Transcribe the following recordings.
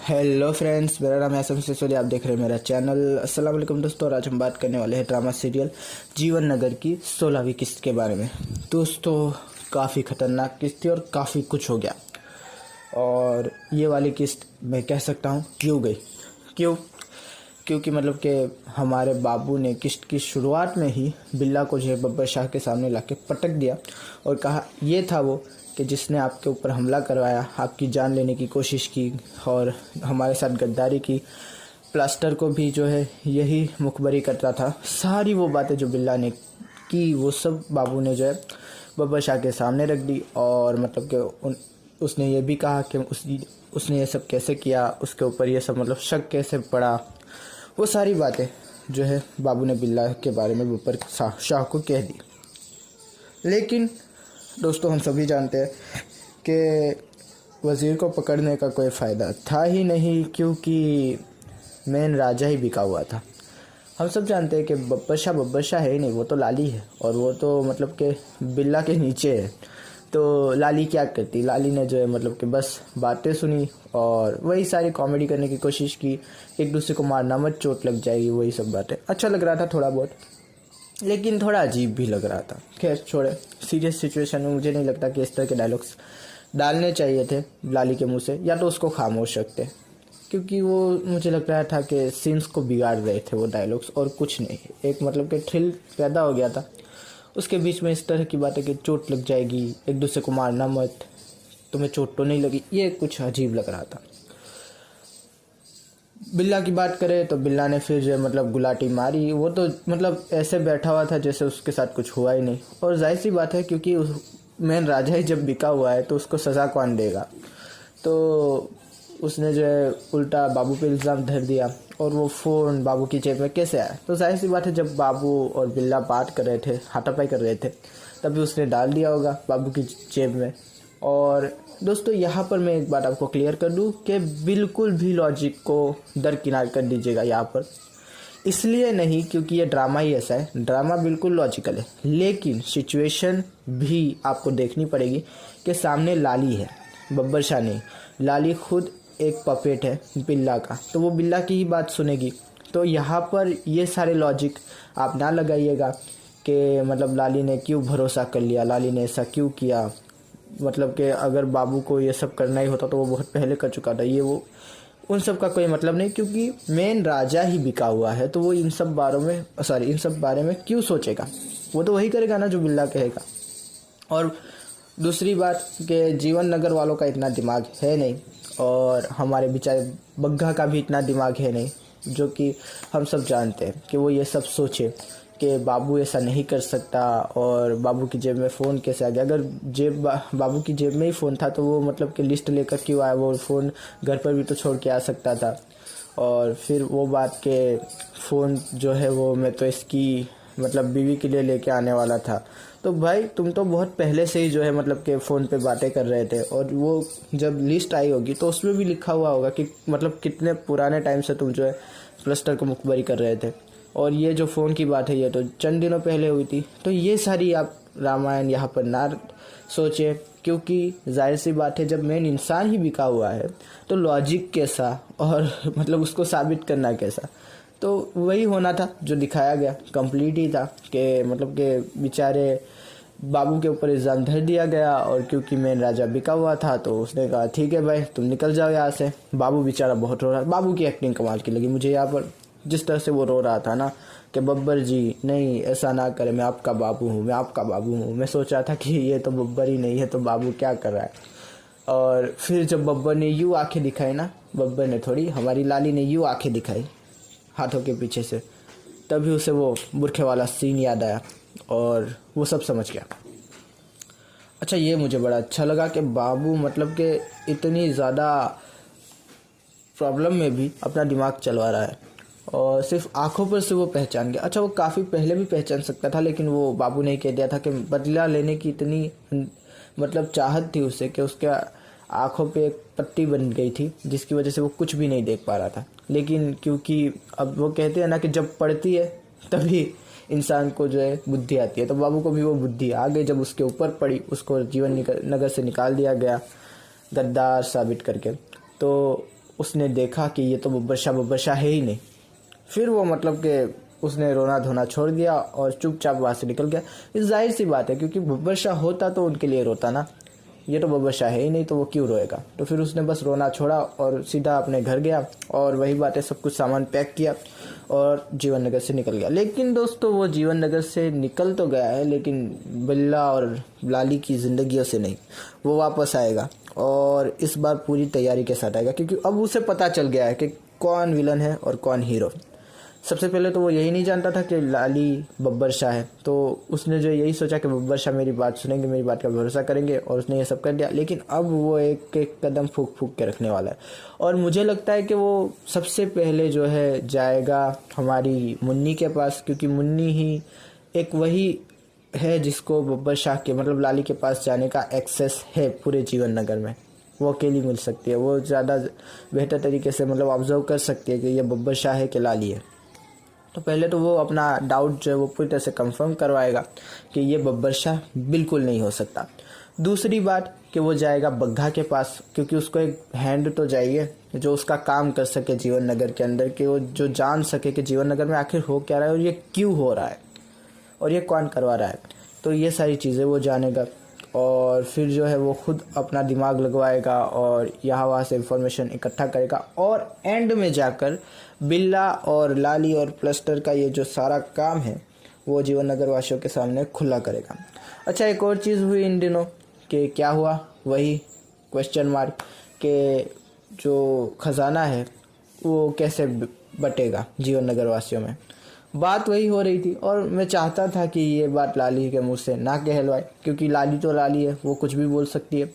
Hello friends, मेरा नाम है असम सिसोदिया। आप देख रहे हैं मेरा चैनल। अस्सलाम वालेकुम दोस्तों। और आज हम बात करने वाले हैं ड्रामा सीरियल जीवन नगर की 16वीं किस्त के बारे में। दोस्तों, काफ़ी ख़तरनाक किस्त थी और काफ़ी कुछ हो गया। और ये वाली किस्त मैं कह सकता हूँ क्यों गई। क्योंकि मतलब कि हमारे बाबू ने किस्त की शुरुआत में ही बिल्ला को जो है बब्बर शाह के सामने लाके पटक दिया और कहा ये था वो कि जिसने आपके ऊपर हमला करवाया, आपकी जान लेने की कोशिश की और हमारे साथ गद्दारी की। प्लास्टर को भी जो है यही मुखबरी करता था। सारी वो बातें जो बिल्ला ने की वो सब बाबू ने जो है बब्बर शाह के सामने रख दी। और मतलब कि उसने ये भी कहा कि उसने ये सब कैसे किया, उसके ऊपर ये सब मतलब शक कैसे पड़ा। वो सारी बातें जो है बाबू ने बिल्ला के बारे में बब्बर शाह को कह दी। लेकिन दोस्तों, हम सभी जानते हैं कि वज़ीर को पकड़ने का कोई फ़ायदा था ही नहीं, क्योंकि मेन राजा ही बिका हुआ था। हम सब जानते हैं कि बब्बर शाह है ही नहीं, वो तो लाली है। और वो तो मतलब कि बिल्ला के नीचे है। तो लाली क्या करती, लाली ने जो है मतलब कि बस बातें सुनी और वही सारी कॉमेडी करने की कोशिश की। एक दूसरे को मारना मत, चोट लग जाएगी, वही सब बातें। अच्छा लग रहा था थोड़ा बहुत, लेकिन थोड़ा अजीब भी लग रहा था। खैर छोड़े, सीरियस सिचुएशन में मुझे नहीं लगता कि इस तरह के डायलॉग्स डालने चाहिए थे लाली के मुंह से, या तो उसको खामोश रखते, क्योंकि वो मुझे लग रहा था कि सीन्स को बिगाड़ रहे थे वो डायलॉग्स, और कुछ नहीं। एक मतलब कि थ्रिल पैदा हो गया था, उसके बीच में इस तरह की बातें कि चोट लग जाएगी, एक दूसरे को मारना मत, तुम्हें चोट तो नहीं लगी, ये कुछ अजीब लग रहा था। बिल्ला की बात करें तो बिल्ला ने फिर जो मतलब गुलाटी मारी। वो तो मतलब ऐसे बैठा हुआ था जैसे उसके साथ कुछ हुआ ही नहीं। और जाहिर सी बात है, क्योंकि मेन राजा ही जब बिका हुआ है तो उसको सज़ा कौन देगा। तो उसने जो है उल्टा बाबू पे इल्ज़ाम धर दिया। और वो फ़ोन बाबू की जेब में कैसे आया, तो जाहिर सी बात है जब बाबू और बिल्ला बात कर रहे थे, हाथापाई कर रहे थे, तभी उसने डाल दिया होगा बाबू की जेब में। और दोस्तों, यहाँ पर मैं एक बात आपको क्लियर कर दूँ कि बिल्कुल भी लॉजिक को दरकिनार कर दीजिएगा यहाँ पर। इसलिए नहीं क्योंकि ये ड्रामा ही ऐसा है, ड्रामा बिल्कुल लॉजिकल है, लेकिन सिचुएशन भी आपको देखनी पड़ेगी कि सामने लाली है, बब्बर शाह नहीं। लाली खुद एक पपेट है बिल्ला का, तो वो बिल्ला की ही बात सुनेगी। तो यहाँ पर ये सारे लॉजिक आप ना लगाइएगा कि मतलब लाली ने क्यों भरोसा कर लिया, लाली ने ऐसा क्यों किया। मतलब कि अगर बाबू को ये सब करना ही होता तो वो बहुत पहले कर चुका था। ये वो उन सब का कोई मतलब नहीं, क्योंकि मेन राजा ही बिका हुआ है, तो वो इन सब बारे में क्यों सोचेगा। वो तो वही करेगा ना जो बिल्ला कहेगा। और दूसरी बात कि जीवन नगर वालों का इतना दिमाग है नहीं, और हमारे बेचारे बग्घा का भी इतना दिमाग है नहीं, जो कि हम सब जानते हैं कि वो ये सब सोचे कि बाबू ऐसा नहीं कर सकता। और बाबू की जेब में फ़ोन कैसे आ गया। अगर बाबू की जेब में ही फ़ोन था तो वो मतलब कि लिस्ट लेकर क्यों आया, वो फ़ोन घर पर भी तो छोड़ के आ सकता था। और फिर वो बात के फ़ोन जो है वो मैं तो इसकी मतलब बीवी के लिए लेके आने वाला था। तो भाई तुम तो बहुत पहले से ही जो है मतलब कि फ़ोन पे बातें कर रहे थे, और वो जब लिस्ट आई होगी तो उसमें भी लिखा हुआ होगा कि मतलब कितने पुराने टाइम से तुम जो है प्लस्टर को मुखबरी कर रहे थे। और ये जो फ़ोन की बात है ये तो चंद दिनों पहले हुई थी। तो ये सारी आप रामायण यहाँ पर ना सोचें, क्योंकि जाहिर सी बात है जब मेन इंसान ही बिका हुआ है तो लॉजिक कैसा और मतलब उसको साबित करना कैसा। तो वही होना था जो दिखाया गया, कंप्लीट ही था कि मतलब कि बेचारे बाबू के ऊपर इल्ज़ाम धर दिया गया। और क्योंकि मेन राजा बिका हुआ था तो उसने कहा ठीक है भाई तुम निकल जाओ यहाँ से। बाबू बेचारा बहुत रो रहा। बाबू की एक्टिंग कमाल की लगी मुझे यहाँ पर, जिस तरह से वो रो रहा था ना कि बब्बर जी नहीं ऐसा ना करें, मैं आपका बाबू हूँ, मैं आपका बाबू हूँ। मैं सोच रहा था कि ये तो बब्बर ही नहीं है तो बाबू क्या कर रहा है। और फिर जब बब्बर ने यूँ आंखें दिखाई ना, बब्बर ने थोड़ी, हमारी लाली ने यूँ आंखें दिखाई हाथों के पीछे से, तभी उसे वो बुरखे वाला सीन याद आया और वो सब समझ गया। अच्छा, ये मुझे बड़ा अच्छा लगा कि बाबू मतलब कि इतनी ज़्यादा प्रॉब्लम में भी अपना दिमाग चलवा रहा है, और सिर्फ आंखों पर से वो पहचान गया। अच्छा, वो काफ़ी पहले भी पहचान सकता था, लेकिन वो बाबू ने कह दिया था कि बदला लेने की इतनी मतलब चाहत थी उससे कि उसके आंखों पे एक पट्टी बन गई थी, जिसकी वजह से वो कुछ भी नहीं देख पा रहा था। लेकिन क्योंकि अब वो कहते हैं ना कि जब पड़ती है तभी इंसान को जो है बुद्धि आती है, तो बाबू को भी वो बुद्धि आ गई जब उसके ऊपर पड़ी। उसको जीवन नगर से निकाल दिया गया गद्दार साबित करके। तो उसने देखा कि ये तो बब्बर शाह है ही नहीं, फिर वो मतलब कि उसने रोना धोना छोड़ दिया और चुपचाप वहाँ से निकल गया। इस जाहिर सी बात है, क्योंकि बब्बर शाह होता तो उनके लिए रोता ना, ये तो बब्बर शाह है ही नहीं तो वो क्यों रोएगा। तो फिर उसने बस रोना छोड़ा और सीधा अपने घर गया और वही बातें, सब कुछ सामान पैक किया और जीवन नगर से निकल गया। लेकिन दोस्तों वो जीवन नगर से निकल तो गया है, लेकिन बिल्ला और लाली की ज़िंदगियों से नहीं। वो वापस आएगा और इस बार पूरी तैयारी के साथ आएगा, क्योंकि अब उसे पता चल गया है कि कौन विलन है और कौन हीरो। सबसे पहले तो वो यही नहीं जानता था कि लाली बब्बर शाह है, तो उसने जो यही सोचा कि बब्बर शाह मेरी बात सुनेंगे, मेरी बात का भरोसा करेंगे, और उसने ये सब कर दिया। लेकिन अब वो एक एक कदम फूक फूक के रखने वाला है और मुझे लगता है कि वो सबसे पहले जो है जाएगा हमारी मुन्नी के पास, क्योंकि मुन्नी ही एक वही है जिसको बब्बर शाह के मतलब लाली के पास जाने का एक्सेस है पूरे जीवन नगर में। वो अकेली मिल सकती है, वो ज़्यादा बेहतर तरीके से मतलब ऑब्जर्व कर सकती है कि ये बब्बर शाह है कि लाली है। तो पहले तो वो अपना डाउट जो है वो पूरी तरह से कंफर्म करवाएगा कि ये बब्बर शाह बिल्कुल नहीं हो सकता। दूसरी बात कि वो जाएगा बग्घा के पास, क्योंकि उसको एक हैंड तो चाहिए जो उसका काम कर सके जीवन नगर के अंदर, कि वो जो जान सके कि जीवन नगर में आखिर हो क्या रहा है और ये क्यों हो रहा है और ये कौन करवा रहा है। तो ये सारी चीज़ें वो जानेगा और फिर जो है वो खुद अपना दिमाग लगवाएगा और यहाँ वहाँ से इंफॉर्मेशन इकट्ठा करेगा और एंड में जाकर बिल्ला और लाली और प्लस्टर का ये जो सारा काम है वो जीवन नगर वासियों के सामने खुला करेगा। अच्छा, एक और चीज़ हुई इन दिनों कि क्या हुआ, वही क्वेश्चन मार्क के जो खजाना है वो कैसे बटेगा जीवन नगर वासियों में। बात वही हो रही थी और मैं चाहता था कि ये बात लाली के मुंह से ना कहलवाए, क्योंकि लाली तो लाली है, वो कुछ भी बोल सकती है।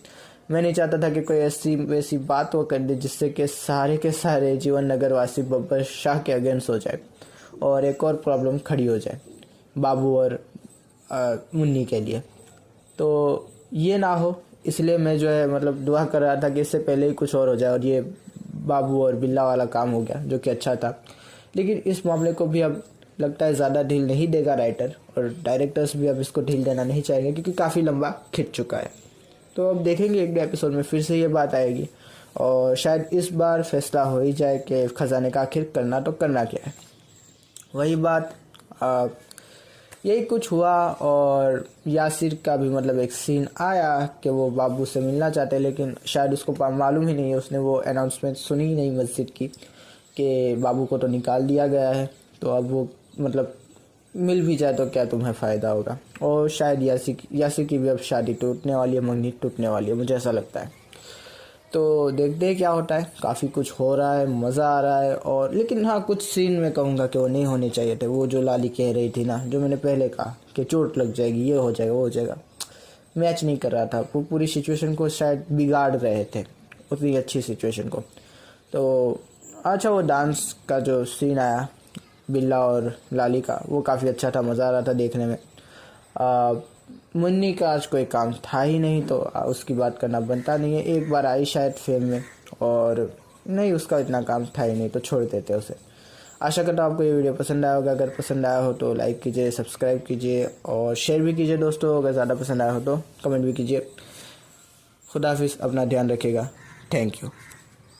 मैं नहीं चाहता था कि कोई ऐसी वैसी बात वो कर दे जिससे कि सारे के सारे जीवन नगर वासी बब्बर शाह के अगेंस्ट हो जाए और एक और प्रॉब्लम खड़ी हो जाए बाबू और मुन्नी के लिए। तो ये ना हो, इसलिए मैं जो है मतलब दुआ कर रहा था कि इससे पहले ही कुछ और हो जाए और ये बाबू और बिल्ला वाला काम हो गया, जो कि अच्छा था। लेकिन इस मामले को भी अब लगता है ज़्यादा ढील नहीं देगा राइटर, और डायरेक्टर्स भी अब इसको ढील देना नहीं चाहेंगे क्योंकि काफ़ी लंबा खिंच चुका है। तो अब देखेंगे एक एपिसोड में फिर से ये बात आएगी और शायद इस बार फैसला हो ही जाए कि खजाने का आखिर करना तो करना क्या है। वही बात यही कुछ हुआ और यासिर का भी मतलब एक सीन आया कि वो बाबू से मिलना चाहते हैं, लेकिन शायद उसको मालूम ही नहीं है, उसने वो अनाउंसमेंट सुनी ही नहीं मस्जिद की कि बाबू को तो निकाल दिया गया है। तो अब वो मतलब मिल भी जाए तो क्या तुम्हें फ़ायदा होगा। और शायद यासिर की भी अब शादी टूटने वाली है, मंगनी टूटने वाली है, मुझे ऐसा लगता है। तो देखते हैं क्या होता है। काफ़ी कुछ हो रहा है, मज़ा आ रहा है। और लेकिन हाँ, कुछ सीन में कहूँगा कि वो नहीं होने चाहिए थे। वो जो लाली कह रही थी ना, जो मैंने पहले कहा कि चोट लग जाएगी, ये हो जाएगा, वो हो जाएगा, मैच नहीं कर रहा था। वो पूरी सिचुएशन को शायद बिगाड़ रहे थे, उतनी अच्छी सिचुएशन को। तो अच्छा, वो डांस का जो सीन आया बिल्ला और लाली का, वो काफ़ी अच्छा था, मज़ा आ रहा था देखने में। मुन्नी का आज कोई काम था ही नहीं तो उसकी बात करना बनता नहीं है। एक बार आई शायद फेम में और नहीं, उसका इतना काम था ही नहीं तो छोड़ देते उसे। आशा करता हूँ आपको ये वीडियो पसंद आया होगा। अगर पसंद आया हो तो लाइक कीजिए, सब्सक्राइब कीजिए और शेयर भी कीजिए दोस्तों। अगर ज़्यादा पसंद आया हो तो कमेंट भी कीजिए। खुदा हाफिज़, अपना ध्यान रखिएगा। Thank you.